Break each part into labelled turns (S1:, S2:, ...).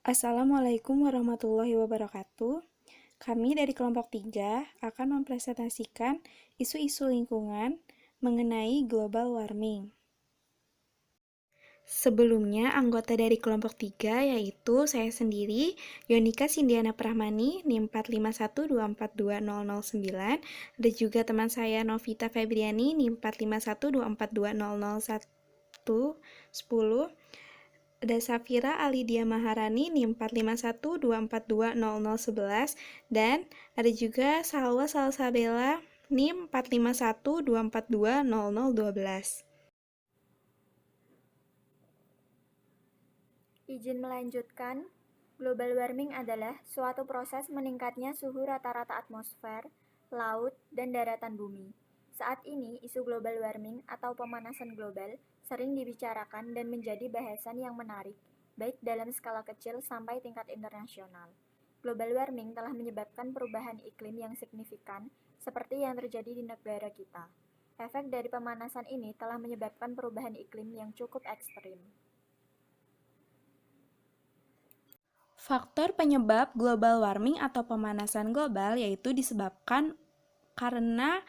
S1: Assalamualaikum warahmatullahi wabarakatuh. Kami dari kelompok 3 akan mempresentasikan isu-isu lingkungan mengenai global warming. Sebelumnya, anggota dari kelompok 3 yaitu saya sendiri, Yonika Sindiana Prahmani, NIM 451242009, dan juga teman saya Novita Febriani, NIM 451242010, ada Safira Alidia Maharani NIM 45124200011, dan ada juga Salwa Salsabella NIM 45124200012.
S2: Izin melanjutkan, global warming adalah suatu proses meningkatnya suhu rata-rata atmosfer, laut, dan daratan bumi. Saat ini, isu global warming atau pemanasan global sering dibicarakan dan menjadi bahasan yang menarik, baik dalam skala kecil sampai tingkat internasional. Global warming telah menyebabkan perubahan iklim yang signifikan, seperti yang terjadi di negara kita. Efek dari pemanasan ini telah menyebabkan perubahan iklim yang cukup ekstrim.
S1: Faktor penyebab global warming atau pemanasan global yaitu disebabkan karena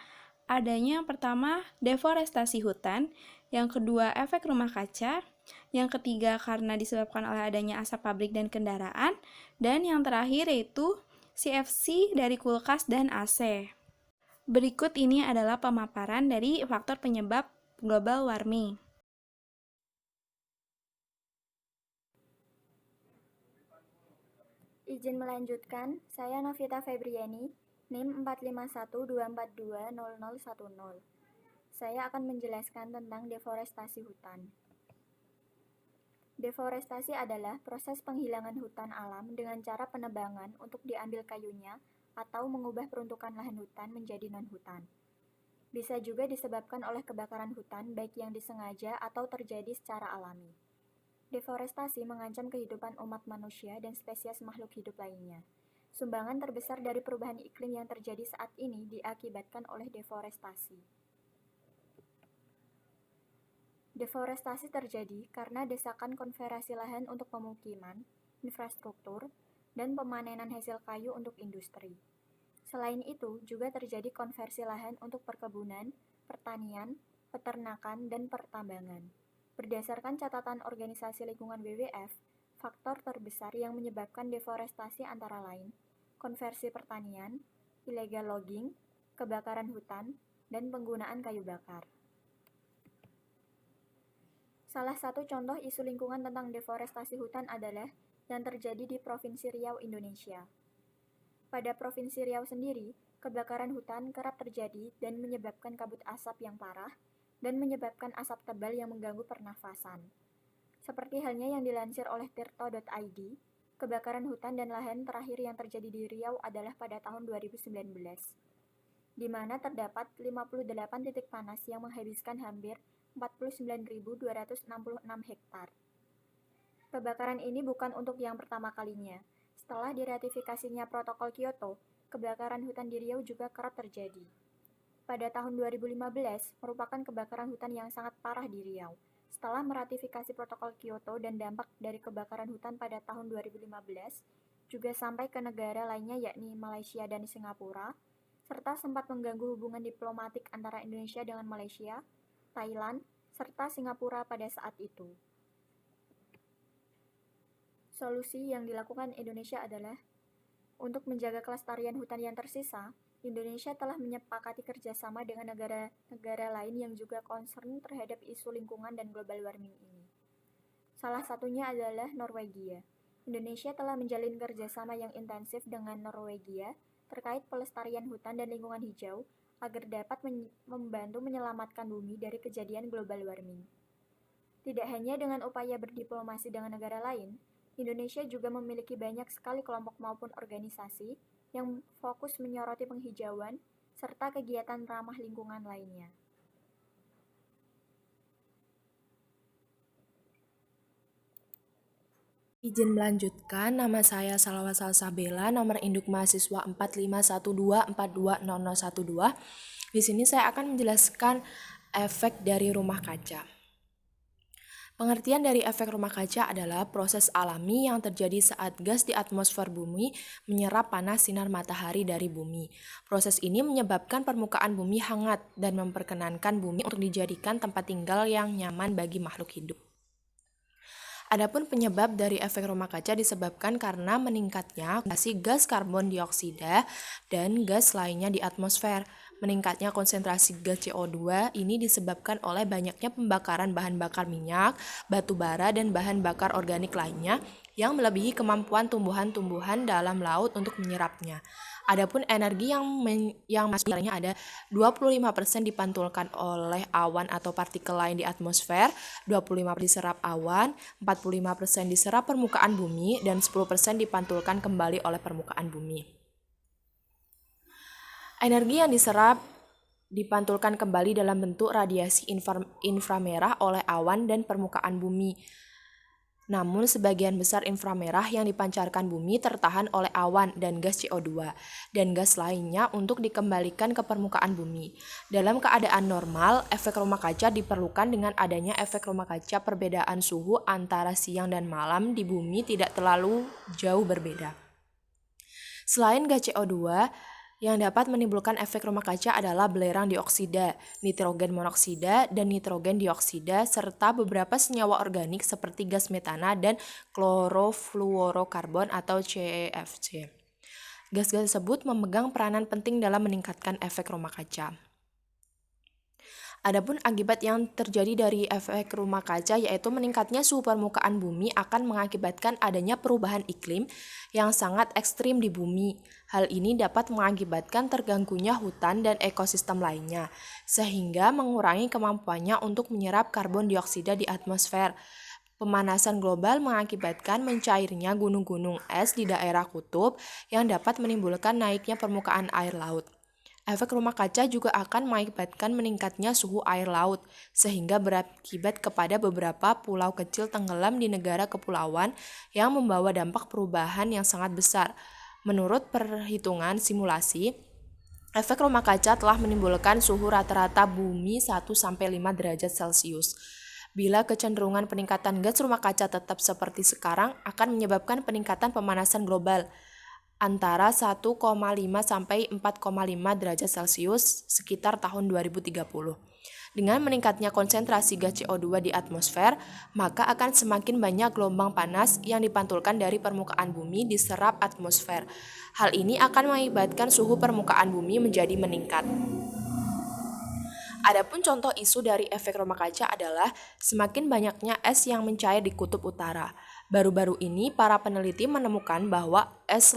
S1: adanya yang pertama deforestasi hutan, yang kedua efek rumah kaca, yang ketiga karena disebabkan oleh adanya asap pabrik dan kendaraan, dan yang terakhir yaitu CFC dari kulkas dan AC. Berikut ini adalah pemaparan dari faktor penyebab global warming.
S2: Izin melanjutkan, saya Novita Febriani, NIM 45124200010. Saya akan menjelaskan tentang deforestasi hutan. Deforestasi adalah proses penghilangan hutan alam dengan cara penebangan untuk diambil kayunya atau mengubah peruntukan lahan hutan menjadi non-hutan. Bisa juga disebabkan oleh kebakaran hutan baik yang disengaja atau terjadi secara alami. Deforestasi mengancam kehidupan umat manusia dan spesies makhluk hidup lainnya. Sumbangan terbesar dari perubahan iklim yang terjadi saat ini diakibatkan oleh deforestasi. Deforestasi terjadi karena desakan konversi lahan untuk pemukiman, infrastruktur, dan pemanenan hasil kayu untuk industri. Selain itu, juga terjadi konversi lahan untuk perkebunan, pertanian, peternakan, dan pertambangan. Berdasarkan catatan Organisasi Lingkungan WWF, faktor terbesar yang menyebabkan deforestasi antara lain konversi pertanian, illegal logging, kebakaran hutan, dan penggunaan kayu bakar. Salah satu contoh isu lingkungan tentang deforestasi hutan adalah yang terjadi di Provinsi Riau, Indonesia. Pada Provinsi Riau sendiri, kebakaran hutan kerap terjadi dan menyebabkan kabut asap yang parah, dan menyebabkan asap tebal yang mengganggu pernafasan. Seperti halnya yang dilansir oleh tirto.id, kebakaran hutan dan lahan terakhir yang terjadi di Riau adalah pada tahun 2019, di mana terdapat 58 titik panas yang menghabiskan hampir 49.266 hektar. Kebakaran ini bukan untuk yang pertama kalinya. Setelah diratifikasinya Protokol Kyoto, kebakaran hutan di Riau juga kerap terjadi. Pada tahun 2015, merupakan kebakaran hutan yang sangat parah di Riau. Setelah meratifikasi Protokol Kyoto dan dampak dari kebakaran hutan pada tahun 2015, juga sampai ke negara lainnya yakni Malaysia dan Singapura, serta sempat mengganggu hubungan diplomatik antara Indonesia dengan Malaysia, Thailand, serta Singapura pada saat itu. Solusi yang dilakukan Indonesia adalah untuk menjaga kelestarian hutan yang tersisa. Indonesia telah menyepakati kerjasama dengan negara-negara lain yang juga concern terhadap isu lingkungan dan global warming ini. Salah satunya adalah Norwegia. Indonesia telah menjalin kerjasama yang intensif dengan Norwegia terkait pelestarian hutan dan lingkungan hijau agar dapat membantu menyelamatkan bumi dari kejadian global warming. Tidak hanya dengan upaya berdiplomasi dengan negara lain, Indonesia juga memiliki banyak sekali kelompok maupun organisasi yang fokus menyoroti penghijauan serta kegiatan ramah lingkungan lainnya.
S3: Izin melanjutkan, nama saya Salwa Salsabella, nomor induk mahasiswa 451242400012. Di sini saya akan menjelaskan efek dari rumah kaca. Pengertian dari efek rumah kaca adalah proses alami yang terjadi saat gas di atmosfer bumi menyerap panas sinar matahari dari bumi. Proses ini menyebabkan permukaan bumi hangat dan memperkenankan bumi untuk dijadikan tempat tinggal yang nyaman bagi makhluk hidup. Adapun penyebab dari efek rumah kaca disebabkan karena meningkatnya konsentrasi gas karbon dioksida dan gas lainnya di atmosfer. Meningkatnya konsentrasi gas CO2 ini disebabkan oleh banyaknya pembakaran bahan bakar minyak, batu bara, dan bahan bakar organik lainnya yang melebihi kemampuan tumbuhan-tumbuhan dalam laut untuk menyerapnya. Adapun energi yang masuknya ada 25% dipantulkan oleh awan atau partikel lain di atmosfer, 25% diserap awan, 45% diserap permukaan bumi, dan 10% dipantulkan kembali oleh permukaan bumi. Energi yang diserap dipantulkan kembali dalam bentuk radiasi inframerah oleh awan dan permukaan bumi. Namun sebagian besar inframerah yang dipancarkan bumi tertahan oleh awan dan gas CO2 dan gas lainnya untuk dikembalikan ke permukaan bumi. Dalam keadaan normal, efek rumah kaca diperlukan dengan adanya efek rumah kaca perbedaan suhu antara siang dan malam di bumi tidak terlalu jauh berbeda. Selain gas CO2, yang dapat menimbulkan efek rumah kaca adalah belerang dioksida, nitrogen monoksida, dan nitrogen dioksida, serta beberapa senyawa organik seperti gas metana dan klorofluorokarbon atau CFC. Gas-gas tersebut memegang peranan penting dalam meningkatkan efek rumah kaca. Adapun akibat yang terjadi dari efek rumah kaca yaitu meningkatnya suhu permukaan bumi akan mengakibatkan adanya perubahan iklim yang sangat ekstrim di bumi. Hal ini dapat mengakibatkan terganggunya hutan dan ekosistem lainnya, sehingga mengurangi kemampuannya untuk menyerap karbon dioksida di atmosfer. Pemanasan global mengakibatkan mencairnya gunung-gunung es di daerah kutub yang dapat menimbulkan naiknya permukaan air laut. Efek rumah kaca juga akan mengakibatkan meningkatnya suhu air laut, sehingga berakibat kepada beberapa pulau kecil tenggelam di negara kepulauan yang membawa dampak perubahan yang sangat besar. Menurut perhitungan simulasi, efek rumah kaca telah menimbulkan suhu rata-rata bumi 1-5 derajat Celcius. Bila kecenderungan peningkatan gas rumah kaca tetap seperti sekarang, akan menyebabkan peningkatan pemanasan global antara 1,5 sampai 4,5 derajat Celcius sekitar tahun 2030. Dengan meningkatnya konsentrasi gas CO2 di atmosfer, maka akan semakin banyak gelombang panas yang dipantulkan dari permukaan bumi diserap atmosfer. Hal ini akan mengakibatkan suhu permukaan bumi menjadi meningkat. Adapun contoh isu dari efek rumah kaca adalah semakin banyaknya es yang mencair di kutub utara. Baru-baru ini para peneliti menemukan bahwa es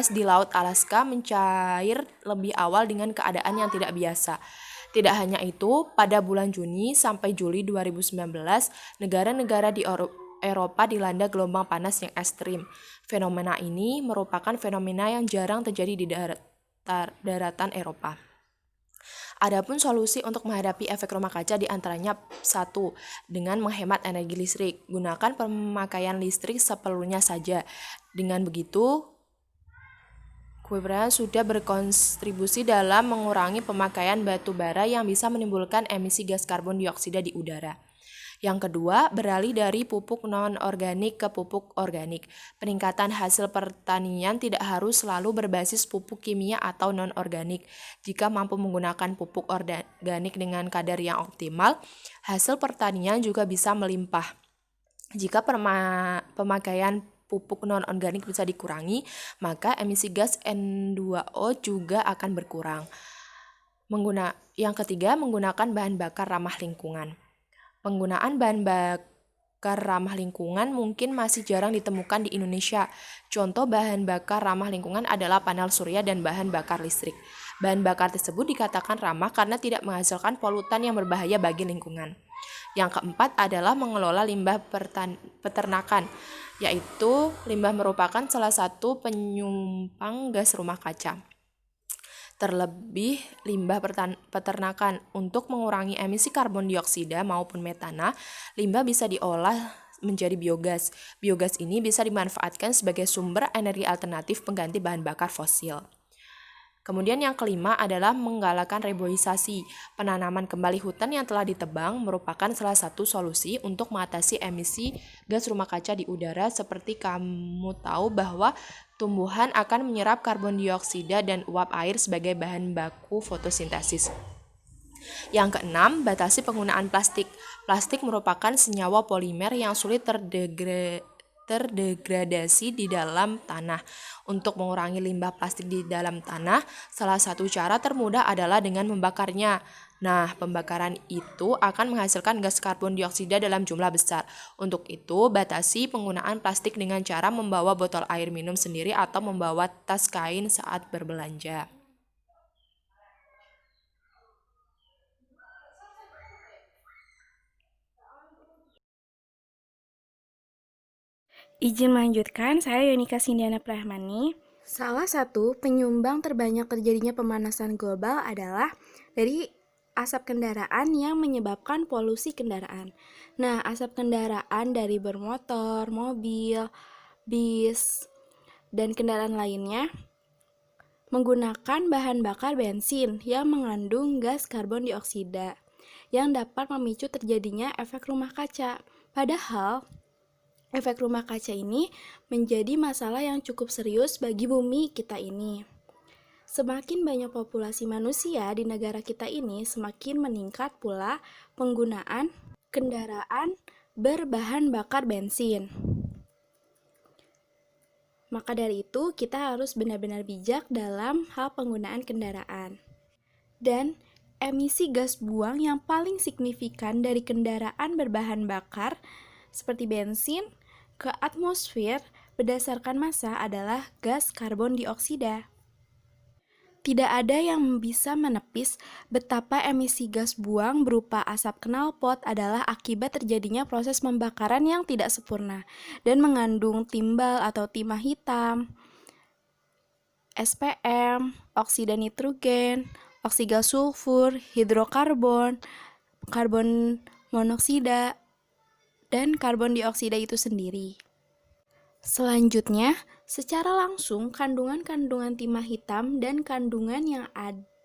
S3: di laut Alaska mencair lebih awal dengan keadaan yang tidak biasa. Tidak hanya itu, pada bulan Juni sampai Juli 2019, negara-negara di Eropa dilanda gelombang panas yang ekstrim. Fenomena ini merupakan fenomena yang jarang terjadi di daratan Eropa. Adapun solusi untuk menghadapi efek rumah kaca diantaranya 1. Dengan menghemat energi listrik. Gunakan pemakaian listrik seperlunya saja. Dengan begitu, Kuiperan sudah berkontribusi dalam mengurangi pemakaian batu bara yang bisa menimbulkan emisi gas karbon dioksida di udara. Yang kedua, beralih dari pupuk non-organik ke pupuk organik. Peningkatan hasil pertanian tidak harus selalu berbasis pupuk kimia atau non-organik. Jika mampu menggunakan pupuk organik dengan kadar yang optimal, hasil pertanian juga bisa melimpah. Jika pemakaian pupuk non-organik bisa dikurangi, maka emisi gas N2O juga akan berkurang. Yang ketiga, menggunakan bahan bakar ramah lingkungan. Penggunaan bahan bakar ramah lingkungan mungkin masih jarang ditemukan di Indonesia. Contoh bahan bakar ramah lingkungan adalah panel surya dan bahan bakar listrik. Bahan bakar tersebut dikatakan ramah karena tidak menghasilkan polutan yang berbahaya bagi lingkungan. Yang keempat adalah mengelola limbah peternakan, yaitu limbah merupakan salah satu penyumbang gas rumah kaca. Terlebih limbah peternakan. Untuk mengurangi emisi karbon dioksida maupun metana, limbah bisa diolah menjadi biogas. Biogas ini bisa dimanfaatkan sebagai sumber energi alternatif pengganti bahan bakar fosil. Kemudian yang kelima adalah menggalakkan reboisasi. Penanaman kembali hutan yang telah ditebang merupakan salah satu solusi untuk mengatasi emisi gas rumah kaca di udara. Seperti kamu tahu bahwa tumbuhan akan menyerap karbon dioksida dan uap air sebagai bahan baku fotosintesis. Yang keenam, batasi penggunaan plastik. Plastik merupakan senyawa polimer yang sulit terdegradasi di dalam tanah. Untuk mengurangi limbah plastik di dalam tanah, salah satu cara termudah adalah dengan membakarnya. Nah, pembakaran itu akan menghasilkan gas karbon dioksida dalam jumlah besar. Untuk itu, batasi penggunaan plastik dengan cara membawa botol air minum sendiri atau membawa tas kain saat berbelanja.
S1: Izin melanjutkan, saya Yonika Sindiana Prahmani. Salah satu penyumbang terbanyak terjadinya pemanasan global adalah dari asap kendaraan yang menyebabkan polusi kendaraan. Nah, asap kendaraan dari bermotor, mobil, bis, dan kendaraan lainnya menggunakan bahan bakar bensin yang mengandung gas karbon dioksida yang dapat memicu terjadinya efek rumah kaca. Padahal, efek rumah kaca ini menjadi masalah yang cukup serius bagi bumi kita ini. Semakin banyak populasi manusia di negara kita ini, semakin meningkat pula penggunaan kendaraan berbahan bakar bensin. Maka dari itu, kita harus benar-benar bijak dalam hal penggunaan kendaraan. Dan emisi gas buang yang paling signifikan dari kendaraan berbahan bakar seperti bensin ke atmosfer berdasarkan massa adalah gas karbon dioksida. Tidak ada yang bisa menepis betapa emisi gas buang berupa asap knalpot adalah akibat terjadinya proses pembakaran yang tidak sempurna dan mengandung timbal atau timah hitam, SPM, oksida nitrogen, oksida sulfur, hidrokarbon, karbon monoksida, dan karbon dioksida itu sendiri. Selanjutnya, secara langsung kandungan-kandungan timah hitam dan kandungan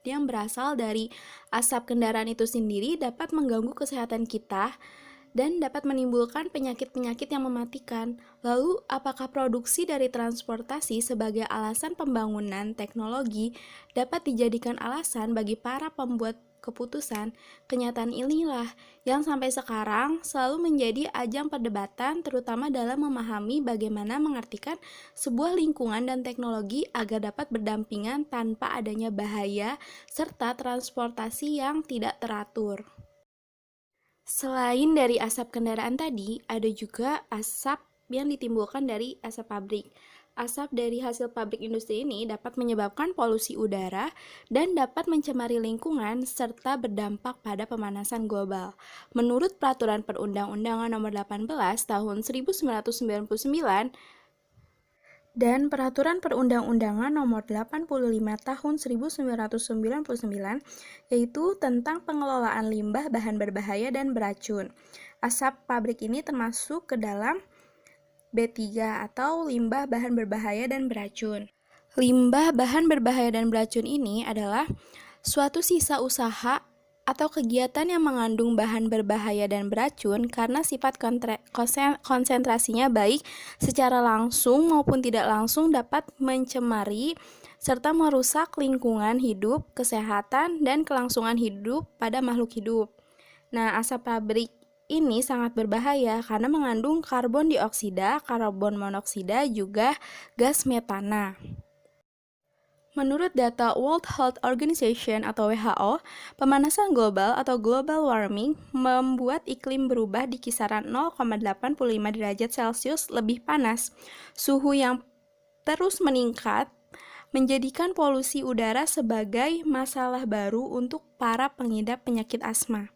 S1: yang berasal dari asap kendaraan itu sendiri dapat mengganggu kesehatan kita dan dapat menimbulkan penyakit-penyakit yang mematikan. Lalu, apakah produksi dari transportasi sebagai alasan pembangunan teknologi dapat dijadikan alasan bagi para pembuat keputusan? Kenyataan inilah yang sampai sekarang selalu menjadi ajang perdebatan, terutama dalam memahami bagaimana mengartikan sebuah lingkungan dan teknologi agar dapat berdampingan tanpa adanya bahaya serta transportasi yang tidak teratur. Selain dari asap kendaraan tadi, ada juga asap yang ditimbulkan dari asap pabrik. Asap dari hasil pabrik industri ini dapat menyebabkan polusi udara dan dapat mencemari lingkungan serta berdampak pada pemanasan global. Menurut Peraturan Perundang-undangan Nomor 18 Tahun 1999 dan Peraturan Perundang-undangan Nomor 85 Tahun 1999, yaitu tentang pengelolaan limbah bahan berbahaya dan beracun. Asap pabrik ini termasuk ke dalam B3 atau limbah bahan berbahaya dan beracun. Limbah bahan berbahaya dan beracun ini adalah suatu sisa usaha atau kegiatan yang mengandung bahan berbahaya dan beracun karena sifat konsentrasinya baik secara langsung maupun tidak langsung dapat mencemari serta merusak lingkungan hidup, kesehatan, dan kelangsungan hidup pada makhluk hidup. Nah, asap pabrik ini sangat berbahaya karena mengandung karbon dioksida, karbon monoksida, juga gas metana. Menurut data World Health Organization atau WHO, pemanasan global atau global warming membuat iklim berubah di kisaran 0,85 derajat Celcius lebih panas. Suhu yang terus meningkat menjadikan polusi udara sebagai masalah baru untuk para pengidap penyakit asma.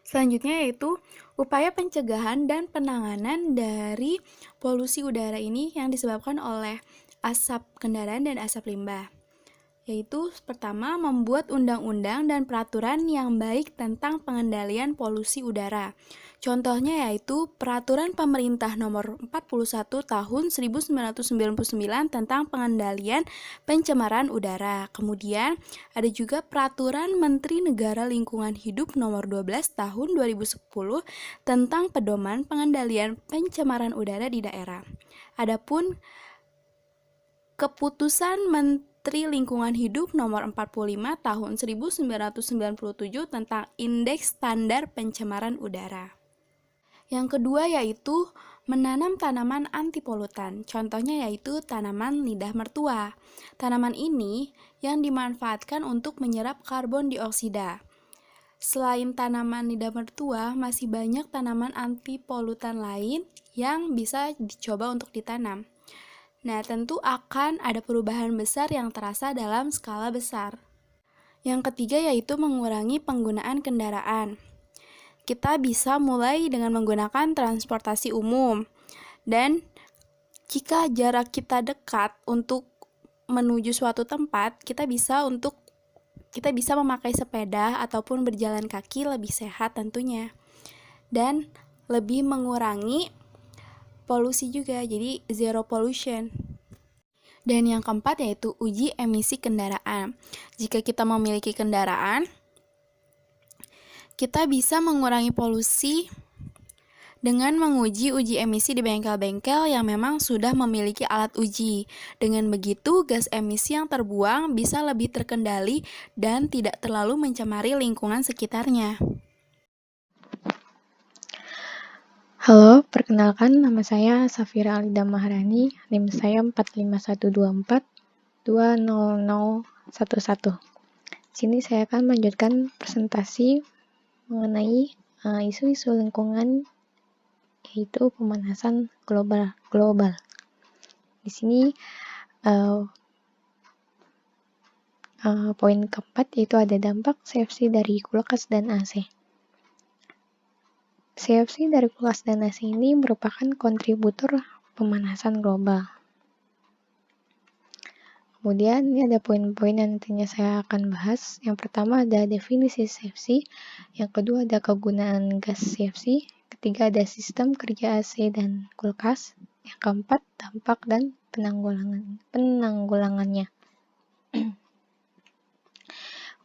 S1: Selanjutnya yaitu upaya pencegahan dan penanganan dari polusi udara ini yang disebabkan oleh asap kendaraan dan asap limbah. yaitu pertama membuat undang-undang dan peraturan yang baik tentang pengendalian polusi udara. Contohnya yaitu Peraturan Pemerintah Nomor 41 Tahun 1999 tentang pengendalian pencemaran udara. Kemudian ada juga Peraturan Menteri Negara Lingkungan Hidup Nomor 12 Tahun 2010 tentang pedoman pengendalian pencemaran udara di daerah. Adapun Keputusan Menteri Lingkungan Hidup Nomor 45 Tahun 1997 tentang Indeks Standar Pencemaran Udara. Yang kedua yaitu menanam tanaman anti polutan. Contohnya yaitu tanaman lidah mertua. Tanaman ini yang dimanfaatkan untuk menyerap karbon dioksida. Selain tanaman lidah mertua, masih banyak tanaman anti polutan lain yang bisa dicoba untuk ditanam. Nah, tentu akan ada perubahan besar yang terasa dalam skala besar. Yang ketiga yaitu mengurangi penggunaan kendaraan. Kita bisa mulai dengan menggunakan transportasi umum. Dan jika jarak kita dekat untuk menuju suatu tempat, kita bisa memakai sepeda ataupun berjalan kaki lebih sehat tentunya. Dan lebih mengurangi polusi juga, jadi zero pollution. Dan yang keempat yaitu uji emisi kendaraan. Jika kita memiliki kendaraan, kita bisa mengurangi polusi dengan menguji uji emisi di bengkel-bengkel yang memang sudah memiliki alat uji. Dengan begitu, gas emisi yang terbuang bisa lebih terkendali dan tidak terlalu mencemari lingkungan sekitarnya.
S4: Halo, perkenalkan nama saya Safira Alida Maharani, NIM saya 45124200011. Sini saya akan melanjutkan presentasi mengenai isu-isu lingkungan, yaitu pemanasan global. Di sini poin keempat yaitu ada dampak CFC dari kulkas dan AC. CFC dari kulkas dan AC ini merupakan kontributor pemanasan global. Kemudian ini ada poin-poin yang nantinya saya akan bahas. Yang pertama ada definisi CFC, yang kedua ada kegunaan gas CFC, ketiga ada sistem kerja AC dan kulkas, yang keempat dampak dan penanggulangannya.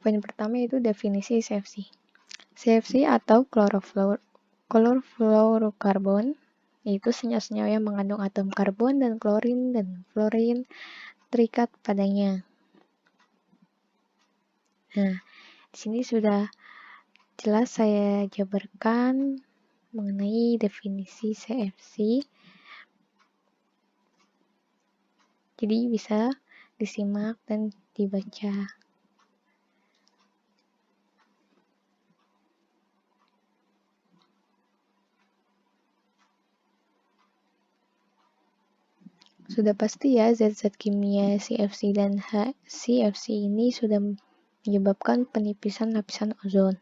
S4: Poin pertama itu definisi CFC. CFC atau chlorofluorokarbon, yaitu senyawa-senyawa yang mengandung atom karbon dan klorin dan fluorin terikat padanya. Nah, di sini sudah jelas saya jabarkan mengenai definisi CFC. Jadi bisa disimak dan dibaca. Sudah pasti ya zat-zat kimia CFC dan HCFC ini sudah menyebabkan penipisan lapisan ozon.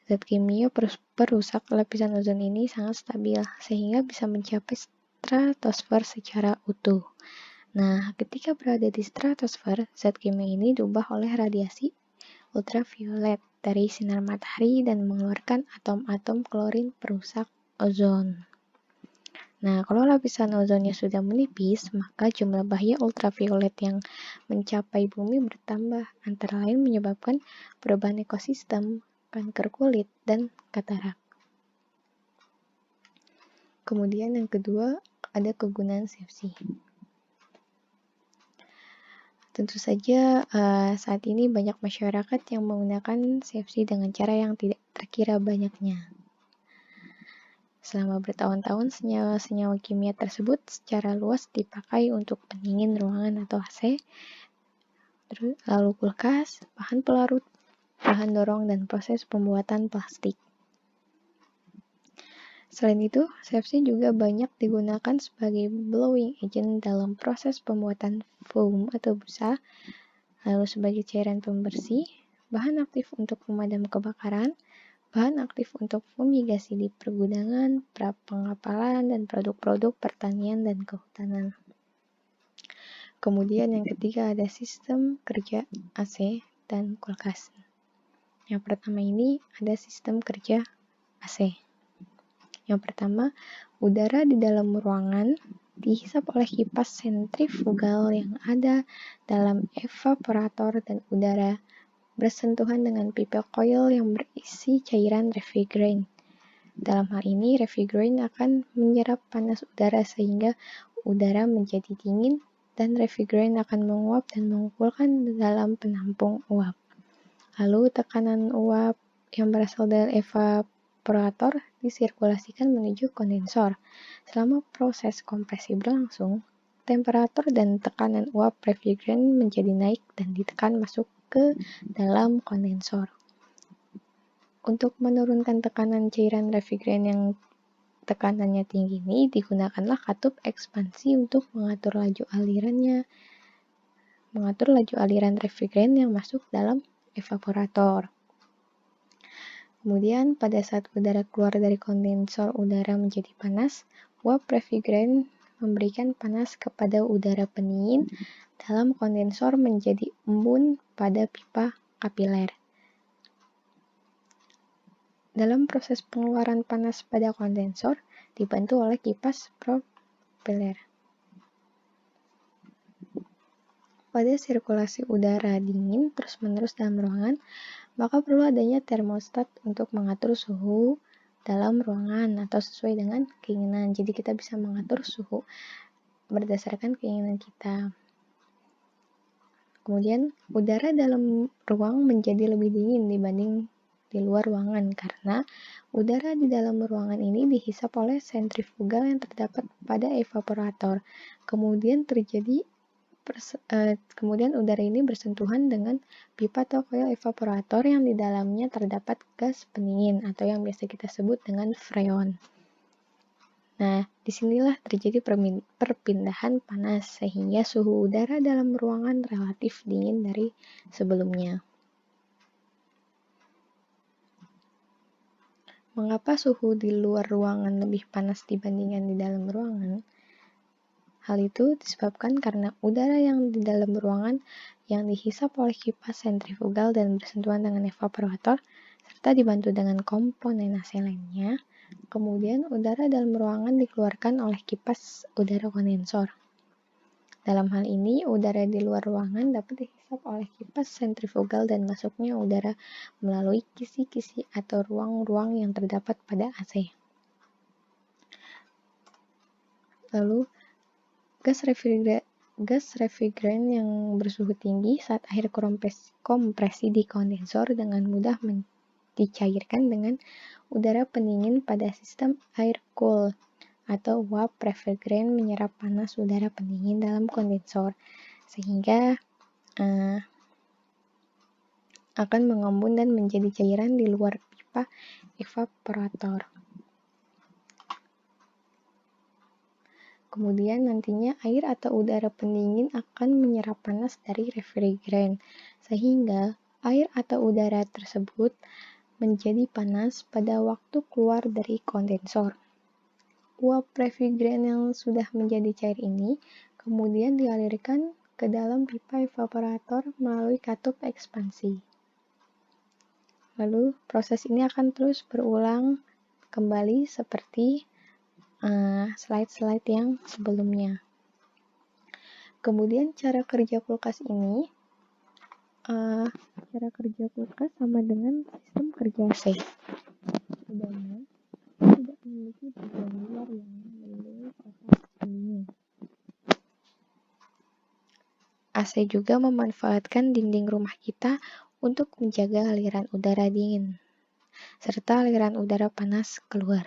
S4: Zat kimia perusak lapisan ozon ini sangat stabil sehingga bisa mencapai stratosfer secara utuh. Nah, ketika berada di stratosfer, zat kimia ini diubah oleh radiasi ultraviolet dari sinar matahari dan mengeluarkan atom-atom klorin perusak ozon. Nah, kalau lapisan ozonnya sudah menipis, maka jumlah bahaya ultraviolet yang mencapai bumi bertambah, antara lain menyebabkan perubahan ekosistem, kanker kulit, dan katarak. Kemudian yang kedua, ada kegunaan CFC. Tentu saja saat ini banyak masyarakat yang menggunakan CFC dengan cara yang tidak terkira banyaknya. Selama bertahun-tahun, senyawa-senyawa kimia tersebut secara luas dipakai untuk pendingin ruangan atau AC, lalu kulkas, bahan pelarut, bahan dorong, dan proses pembuatan plastik. Selain itu, CFC juga banyak digunakan sebagai blowing agent dalam proses pembuatan foam atau busa, lalu sebagai cairan pembersih, bahan aktif untuk pemadam kebakaran, bahan aktif untuk fumigasi di pergudangan, pengapalan, dan produk-produk pertanian dan kehutanan. Kemudian yang ketiga ada sistem kerja AC dan kulkas. Yang pertama ini ada sistem kerja AC. Yang pertama, udara di dalam ruangan dihisap oleh kipas sentrifugal yang ada dalam evaporator dan udara bersentuhan dengan pipa coil yang berisi cairan refrigerant. Dalam hal ini, refrigerant akan menyerap panas udara sehingga udara menjadi dingin dan refrigerant akan menguap dan mengumpulkan dalam penampung uap. Lalu tekanan uap yang berasal dari evaporator disirkulasikan menuju kondensor. Selama proses kompresi berlangsung, temperatur dan tekanan uap refrigerant menjadi naik dan ditekan masuk ke dalam kondensor. Untuk menurunkan tekanan cairan refrigerant yang tekanannya tinggi ini, digunakanlah katup ekspansi untuk mengatur laju aliran refrigerant yang masuk dalam evaporator. Kemudian pada saat udara keluar dari kondensor, udara menjadi panas, uap refrigerant memberikan panas kepada udara pendingin dalam kondensor menjadi embun pada pipa kapiler. Dalam proses pengeluaran panas pada kondensor dibantu oleh kipas propeller. Pada sirkulasi udara dingin terus-menerus dalam ruangan, maka perlu adanya termostat untuk mengatur suhu dalam ruangan atau sesuai dengan keinginan. Jadi kita bisa mengatur suhu berdasarkan keinginan kita. Kemudian udara dalam ruang menjadi lebih dingin dibanding di luar ruangan karena udara di dalam ruangan ini dihisap oleh sentrifugal yang terdapat pada evaporator. Kemudian udara ini bersentuhan dengan pipa atau coil evaporator yang di dalamnya terdapat gas pendingin atau yang biasa kita sebut dengan freon. Nah, disinilah terjadi perpindahan panas sehingga suhu udara dalam ruangan relatif dingin dari sebelumnya. Mengapa suhu di luar ruangan lebih panas dibandingkan di dalam ruangan? Hal itu disebabkan karena udara yang di dalam ruangan yang dihisap oleh kipas sentrifugal dan bersentuhan dengan evaporator, serta dibantu dengan komponen AC lainnya, kemudian udara dalam ruangan dikeluarkan oleh kipas udara kondensor. Dalam hal ini, udara di luar ruangan dapat dihisap oleh kipas sentrifugal dan masuknya udara melalui kisi-kisi atau ruang-ruang yang terdapat pada AC. Lalu, gas refrigerant yang bersuhu tinggi saat air kompresi di kondensor dengan mudah dicairkan dengan udara pendingin pada sistem air-cooled atau uap refrigerant menyerap panas udara pendingin dalam kondensor sehingga akan mengembun dan menjadi cairan di luar pipa evaporator. Kemudian nantinya air atau udara pendingin akan menyerap panas dari refrigerant sehingga air atau udara tersebut menjadi panas pada waktu keluar dari kondensor. Uap refrigerant yang sudah menjadi cair ini kemudian dialirkan ke dalam pipa evaporator melalui katup ekspansi. Lalu proses ini akan terus berulang kembali seperti slide-slide yang sebelumnya. Kemudian cara kerja kulkas ini sama dengan sistem kerja AC. Bedanya tidak memiliki bagian luar yang melindungi kotak pendingin. AC juga memanfaatkan dinding rumah kita untuk menjaga aliran udara dingin, serta aliran udara panas keluar.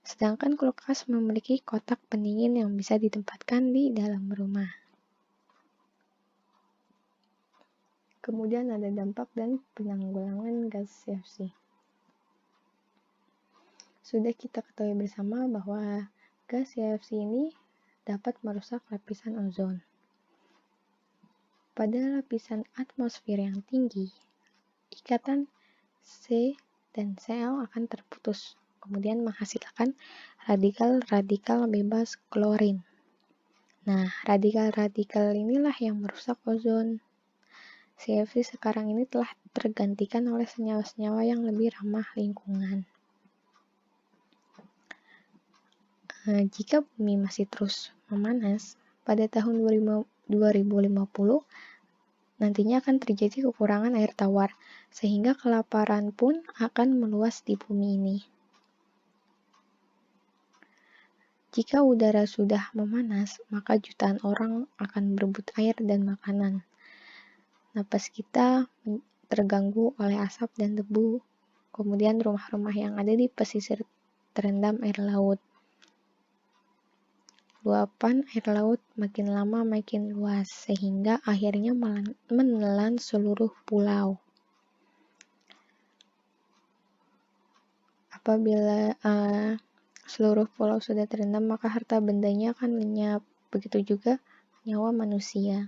S4: Sedangkan kulkas memiliki kotak pendingin yang bisa ditempatkan di dalam rumah. Kemudian ada dampak dan penanggulangan gas CFC. Sudah kita ketahui bersama bahwa gas CFC ini dapat merusak lapisan ozon. Pada lapisan atmosfer yang tinggi, ikatan C dan Cl akan terputus, kemudian menghasilkan radikal-radikal bebas klorin. Nah, radikal-radikal inilah yang merusak ozon. CFC sekarang ini telah tergantikan oleh senyawa-senyawa yang lebih ramah lingkungan. Jika bumi masih terus memanas, pada tahun 2050 nantinya akan terjadi kekurangan air tawar, sehingga kelaparan pun akan meluas di bumi ini. Jika udara sudah memanas, maka jutaan orang akan berebut air dan makanan. Napas kita terganggu oleh asap dan debu. Kemudian rumah-rumah yang ada di pesisir terendam air laut. Luapan air laut makin lama makin luas, sehingga akhirnya menelan seluruh pulau. Apabila seluruh pulau sudah terendam, maka harta bendanya akan lenyap. Begitu juga nyawa manusia.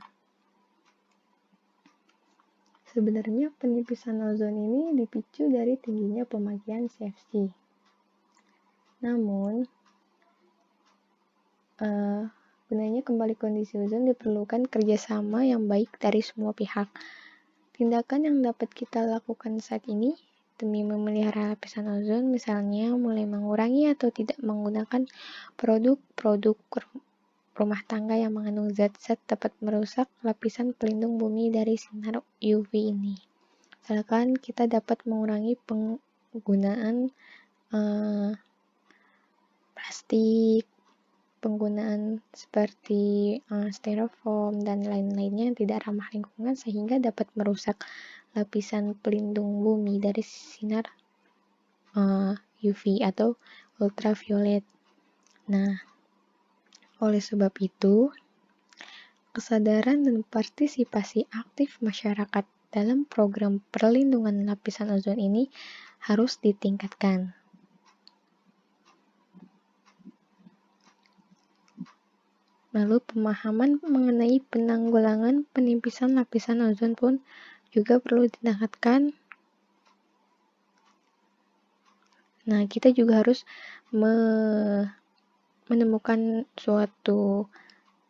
S4: Sebenarnya penipisan ozon ini dipicu dari tingginya pemakaian CFC. Namun, gunanya kembali kondisi ozon diperlukan kerjasama yang baik dari semua pihak. Tindakan yang dapat kita lakukan saat ini demi memelihara lapisan ozon, misalnya mulai mengurangi atau tidak menggunakan produk-produk rumah tangga yang mengandung zat-zat dapat merusak lapisan pelindung bumi dari sinar UV ini. Misalkan kita dapat mengurangi penggunaan plastik, penggunaan seperti styrofoam dan lain-lainnya yang tidak ramah lingkungan, sehingga dapat merusak lapisan pelindung bumi dari sinar UV atau ultraviolet. Nah, oleh sebab itu, kesadaran dan partisipasi aktif masyarakat dalam program perlindungan lapisan ozon ini harus ditingkatkan. Lalu pemahaman mengenai penanggulangan penipisan lapisan ozon pun juga perlu ditingkatkan. Nah, kita juga harus menemukan suatu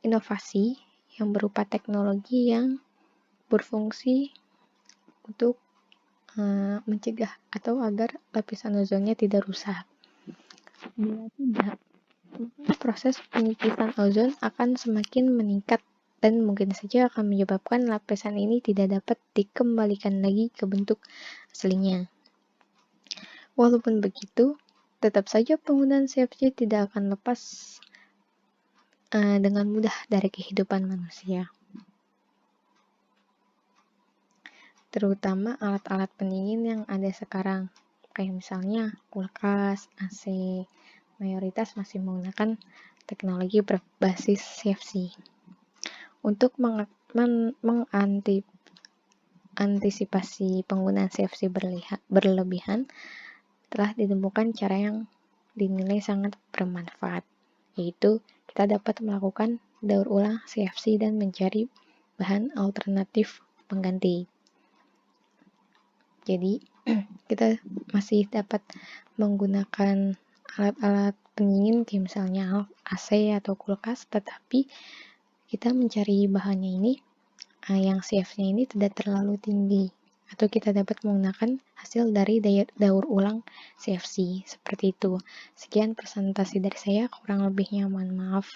S4: inovasi yang berupa teknologi yang berfungsi untuk mencegah atau agar lapisan ozonnya tidak rusak. Bila tidak, proses penipisan ozon akan semakin meningkat dan mungkin saja akan menyebabkan lapisan ini tidak dapat dikembalikan lagi ke bentuk aslinya. Walaupun begitu, tetap saja penggunaan CFC tidak akan lepas dengan mudah dari kehidupan manusia. Terutama alat-alat pendingin yang ada sekarang, kayak misalnya kulkas, AC, mayoritas masih menggunakan teknologi berbasis CFC. Untuk mengantisipasi penggunaan CFC berlebihan, telah ditemukan cara yang dinilai sangat bermanfaat, yaitu kita dapat melakukan daur ulang CFC dan mencari bahan alternatif pengganti. Jadi, kita masih dapat menggunakan alat-alat pendingin kayak misalnya AC atau kulkas, tetapi kita mencari bahannya ini yang CF-nya ini tidak terlalu tinggi, atau kita dapat menggunakan hasil dari daur ulang CFC seperti itu. Sekian presentasi dari saya, kurang lebihnya mohon maaf.